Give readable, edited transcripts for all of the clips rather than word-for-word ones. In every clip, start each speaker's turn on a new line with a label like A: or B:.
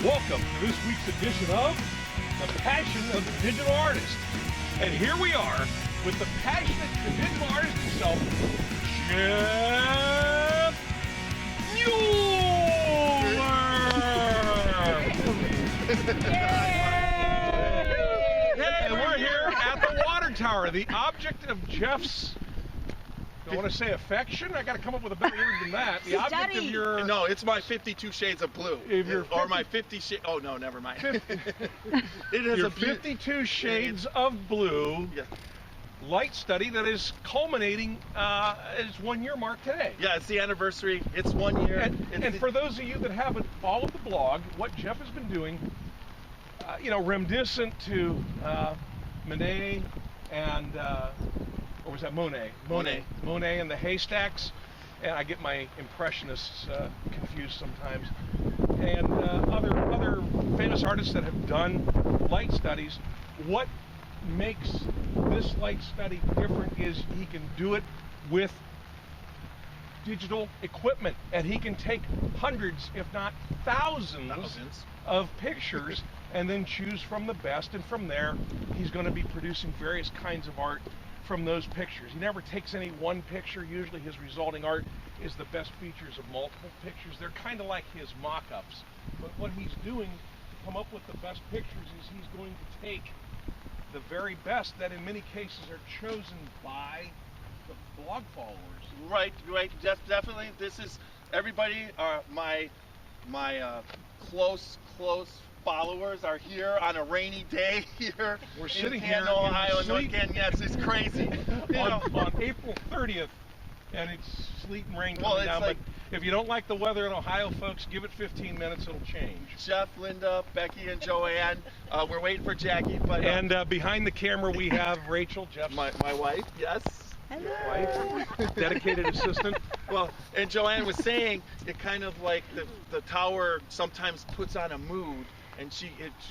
A: Welcome to this week's edition of The Passion of the Digital Artist. And here we are with the passionate digital artist himself, Jeff Mueller. And we're here at the water tower, the object of Jeff's, I want to say affection. I got to come up with a better word than that. The object of your...
B: No, it's my 52 Shades of Blue. Or my 50 shades... Oh, no, never mind. It is
A: your
B: a
A: 52 Shades of Blue light study that is culminating its 1 year mark today.
B: Yeah, it's the anniversary. It's 1 year.
A: And for those of you that haven't followed the blog, what Jeff has been doing, reminiscent to Monet and... or was that Monet? Monet and the Haystacks, and I get my impressionists confused sometimes. And other famous artists that have done light studies. What makes this light study different is he can do it with digital equipment, and he can take hundreds, if not thousands of pictures and then choose from the best, and from there he's going to be producing various kinds of art from those pictures. He never takes any one picture. Usually his resulting art is the best features of multiple pictures. They're kind of like his mock-ups. But what he's doing to come up with the best pictures is he's going to take the very best that in many cases are chosen by the blog followers.
B: Right, definitely. This is everybody. My close followers are here on a rainy day here.
A: We're sitting
B: here in
A: here
B: Ohio, North Canton. Yes, it's crazy.
A: on April 30th, and it's sleet and rain coming down. But if you don't like the weather in Ohio, folks, give it 15 minutes; it'll change.
B: Jeff, Linda, Becky, and Joanne. We're waiting for Jackie, but
A: and behind the camera we have Rachel, Jeff's
B: my wife. Yes.
A: Wife, dedicated assistant.
B: Well, and Joanne was saying it kind of like the tower sometimes puts on a mood. And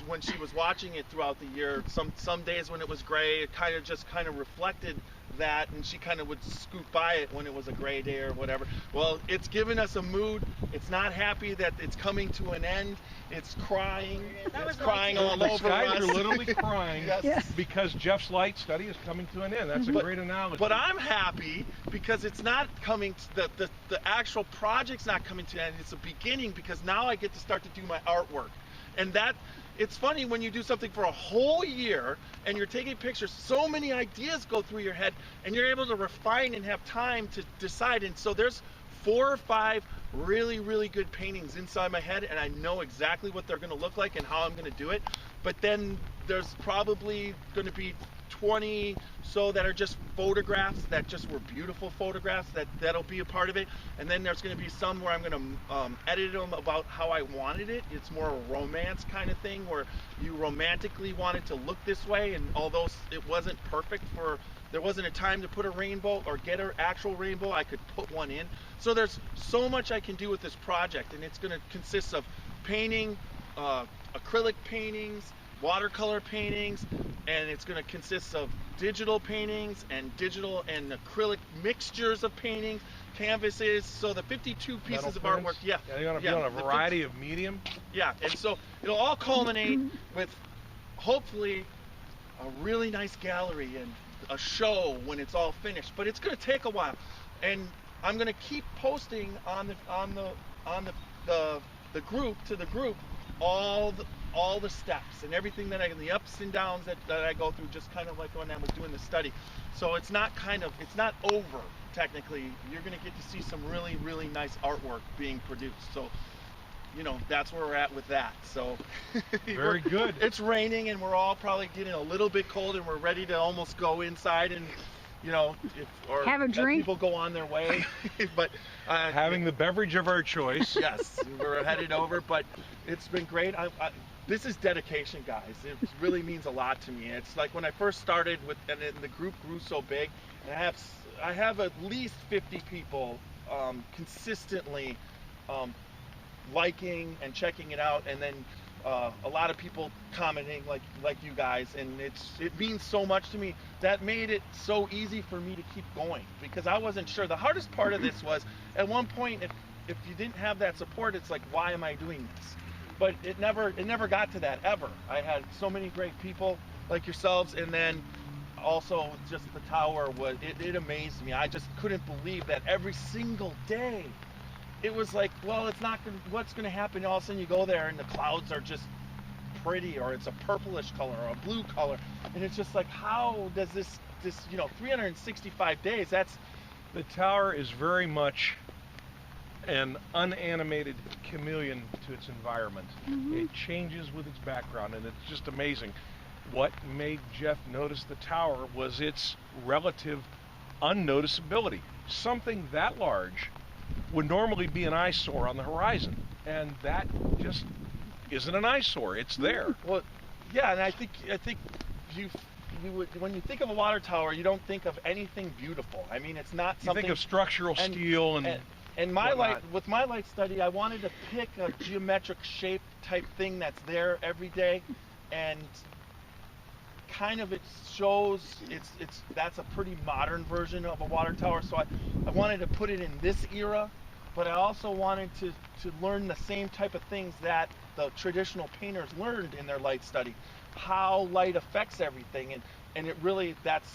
B: when she was watching it throughout the year, some days when it was gray, it kind of reflected that, and she kind of would scoot by it when it was a gray day or whatever. Well, it's given us a mood. It's not happy that it's coming to an end. It's crying. It's crying all over us.
A: Guys are literally crying because Jeff's light study is coming to an end. That's a great analogy.
B: But I'm happy because it's not coming. The actual project's not coming to an end. It's a beginning because now I get to start to do my artwork. And it's funny when you do something for a whole year and you're taking pictures, so many ideas go through your head and you're able to refine and have time to decide. And so there's 4 or 5 really, really good paintings inside my head, and I know exactly what they're going to look like and how I'm going to do it. But then there's probably going to be 20 so that are just photographs that just were beautiful photographs that'll be a part of it, and then there's going to be some where I'm going to edit them about how I wanted it. It's more a romance kind of thing where you romantically want it to look this way, and although it wasn't perfect there wasn't a time to put a rainbow or get an actual rainbow, I could put one in. So there's so much I can do with this project, and it's going to consist of painting, acrylic paintings, watercolor paintings, and it's going to consist of digital paintings and digital and acrylic mixtures of paintings, canvases. So the 52 pieces of artwork,
A: you're going to be on a variety of medium.
B: Yeah, and so it'll all culminate with hopefully a really nice gallery and a show when it's all finished. But it's going to take a while, and I'm going to keep posting on the group all the steps and everything the ups and downs that I go through, just kind of like when I was doing the study. So it's not over technically. You're going to get to see some really, really nice artwork being produced. So that's where we're at with that. So
A: very good.
B: It's raining and we're all probably getting a little bit cold, and we're ready to almost go inside and
C: have a drink.
B: People go on their way, but
A: having the beverage of our choice.
B: Yes, we're headed over, but it's been great. This is dedication, guys. It really means a lot to me. It's like when I first started and the group grew so big, and I have at least 50 people consistently liking and checking it out, and then a lot of people commenting like you guys, and it means so much to me. That made it so easy for me to keep going, because I wasn't sure. The hardest part of this was at one point, if you didn't have that support, it's like, why am I doing this? but it never got to that ever. I had so many great people like yourselves, and then also just the tower was it amazed me. I just couldn't believe that every single day it was like, well, it's not gonna, what's going to happen? All of a sudden you go there and the clouds are just pretty, or it's a purplish color or a blue color, and it's just like, how does this 365 days, that's
A: The tower is very much an unanimated chameleon to its environment. It changes with its background, and it's just amazing. What made Jeff notice the tower was its relative unnoticeability. Something that large would normally be an eyesore on the horizon, and that just isn't an eyesore. It's there.
B: Well, yeah, and I think you would, when you think of a water tower, you don't think of anything beautiful. I mean, it's not
A: You
B: something.
A: think of structural steel
B: and my
A: whatnot.
B: with my light study, I wanted to pick a geometric shape type thing that's there every day, and kind of it shows that's a pretty modern version of a water tower. So I wanted to put it in this era, but I also wanted to learn the same type of things that the traditional painters learned in their light study, how light affects everything, and it really, that's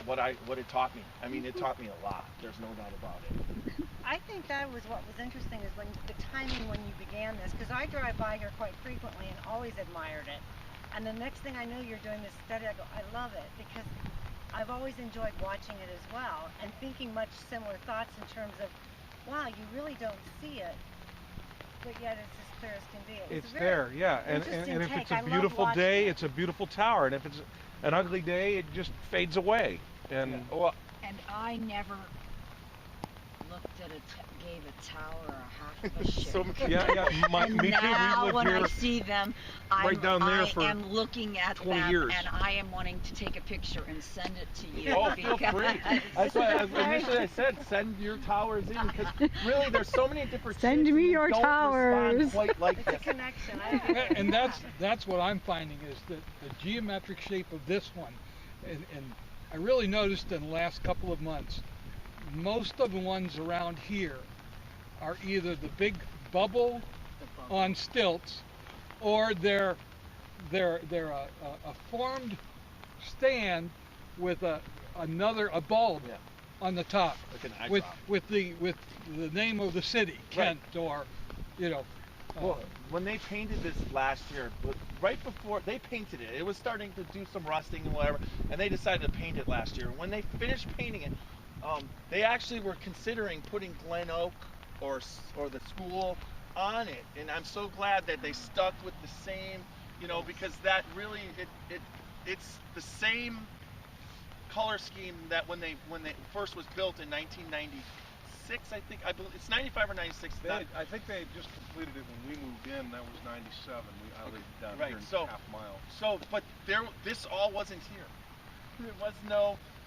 B: what it taught me. I mean, it taught me a lot. There's no doubt about it.
D: I think that was what was interesting, is when the timing when you began this, because I drive by here quite frequently and always admired it. And the next thing I know, you're doing this study, I go, I love it, because I've always enjoyed watching it as well, and thinking much similar thoughts in terms of, wow, you really don't see it, but yet it's as clear as can be.
A: It's there, yeah. And if it's a beautiful day, it's a beautiful tower. And if it's an ugly day, it just fades away. And well,
E: And I never looked at gave a tower a half of a shit.
B: So
A: yeah,
E: And
A: me too.
E: now
A: We
E: when
A: lived
E: I
A: here.
E: see them,
A: right down there
E: I
A: for
E: am looking at
A: 20
E: them,
A: years.
E: and I am wanting to take a picture and send it to you.
B: Oh, feel
E: because
B: free. That's why initially I said send your towers in, because really there's so many different
F: Send
B: shapes
F: me
B: and
F: your
B: they don't
F: towers.
B: respond quite like
D: It's a
B: this.
D: connection.
G: And that's what I'm finding, is that the geometric shape of this one, and I really noticed in the last couple of months, most of the ones around here are either the big bubble on stilts, or they're a formed stand with a bulb
B: Yeah.
G: on the top,
B: Like an eye
G: with
B: drop.
G: with the name of the city, Kent, or
B: Well, when they painted this last year, right before they painted it, it was starting to do some rusting and whatever, and they decided to paint it last year. When they finished painting it, they actually were considering putting Glen Oak or the school on it, and I'm so glad that they stuck with the same, because that really it's the same color scheme that when they first was built in 1996, I believe it's 95 or 96.
A: I think they just completed it when we moved in. That was 97. I lived down
B: Right,
A: here in
B: so-
A: half mile.
B: So, but this all wasn't here.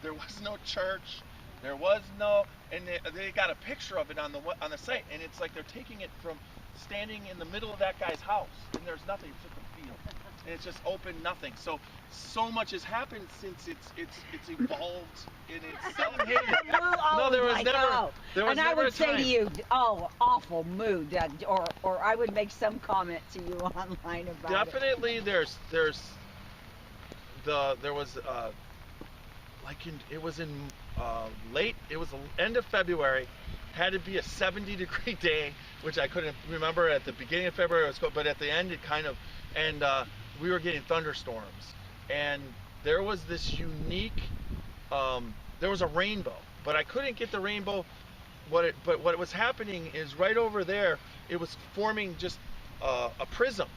B: There was no church. There was no, and they got a picture of it on the site, and it's like they're taking it from standing in the middle of that guy's house, and there's nothing. It's just a field, and it's just open nothing. So much has happened since it's evolved in itself.
E: No,
B: there was never. There was
E: and I
B: never
E: would
B: a
E: say
B: time.
E: to you, oh, awful mood, or I would make some comment to you online about it.
B: Definitely, there was it was in it was the end of February, had to be a 70-degree day, which I couldn't remember at the beginning of February, it was cold, but at the end it kind of, and we were getting thunderstorms, and there was this unique, there was a rainbow, but I couldn't get the rainbow. But what was happening is right over there, it was forming just a prism.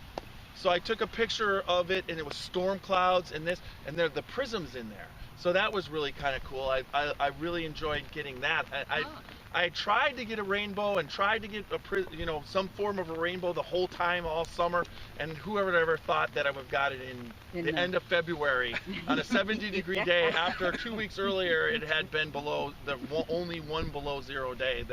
B: So I took a picture of it, and it was storm clouds and the prisms in there. So that was really kind of cool. I really enjoyed getting that. I tried to get a rainbow and tried to get some form of a rainbow the whole time all summer, and whoever ever thought that I would have got it in the end of February on a 70-degree day after 2 weeks earlier it had been below only one below zero day.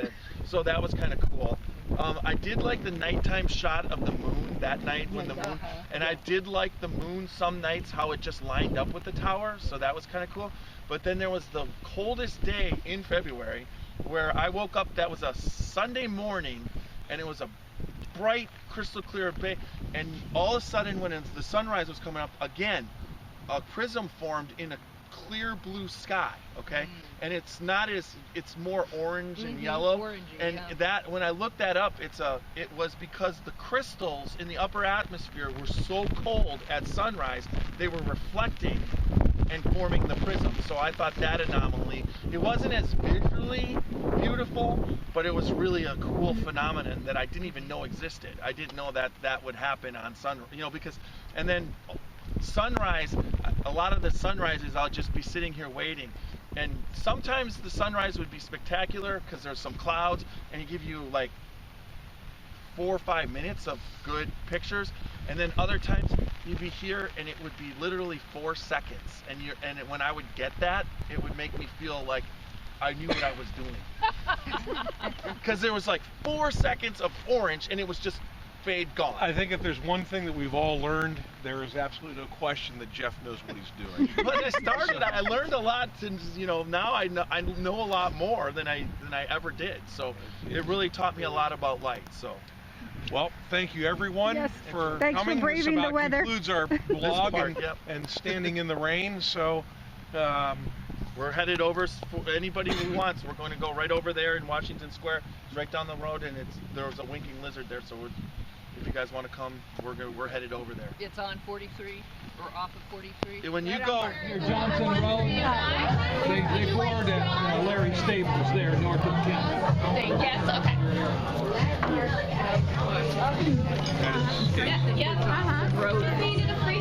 B: So that was kind of cool. I did like the nighttime shot of the moon that night when the moon, and I did like the moon some nights, how it just lined up with the tower, so that was kind of cool. But then there was the coldest day in February where I woke up, that was a Sunday morning, and it was a bright, crystal clear bay. And all of a sudden, when the sunrise was coming up, again, a prism formed in a clear blue sky. Okay, and it's more orange and yellow.
C: Orangey,
B: and
C: yeah.
B: that, when I looked that up, it was because the crystals in the upper atmosphere were so cold at sunrise, they were reflecting and forming the prism. So I thought that anomaly, it wasn't as visually beautiful, but it was really a cool phenomenon that I didn't even know existed. I didn't know that would happen on because, and then sunrise, a lot of the sunrises, I'll just be sitting here waiting, and sometimes the sunrise would be spectacular because there's some clouds and it give you like 4 or 5 minutes of good pictures, and then other times you'd be here and it would be literally 4 seconds, and when I would get that, it would make me feel like I knew what I was doing, because there was like 4 seconds of orange and it was just fade gone.
A: I think if there's one thing that we've all learned, there is absolutely no question that Jeff knows what he's doing.
B: When I started, I learned a lot, and now I know a lot more than I ever did. So it really taught me a lot about light. So,
A: well, thank you everyone for
F: Thanks
A: coming.
F: for braving
A: this
F: the
A: about
F: weather.
A: concludes our blog
B: part, yep.
A: and standing in the rain. So
B: we're headed over, for anybody who wants, we're going to go right over there in Washington Square. It's right down the road, and there's a winking lizard there. So if you guys want to come, we're headed over there.
C: It's on 43 or off of 43.
B: When you go,
G: Near Johnson Road, they floored at Larry Staples there north of Kent.
H: Yes, okay.
A: that is
H: Yeah, uh-huh. Road. We needed a free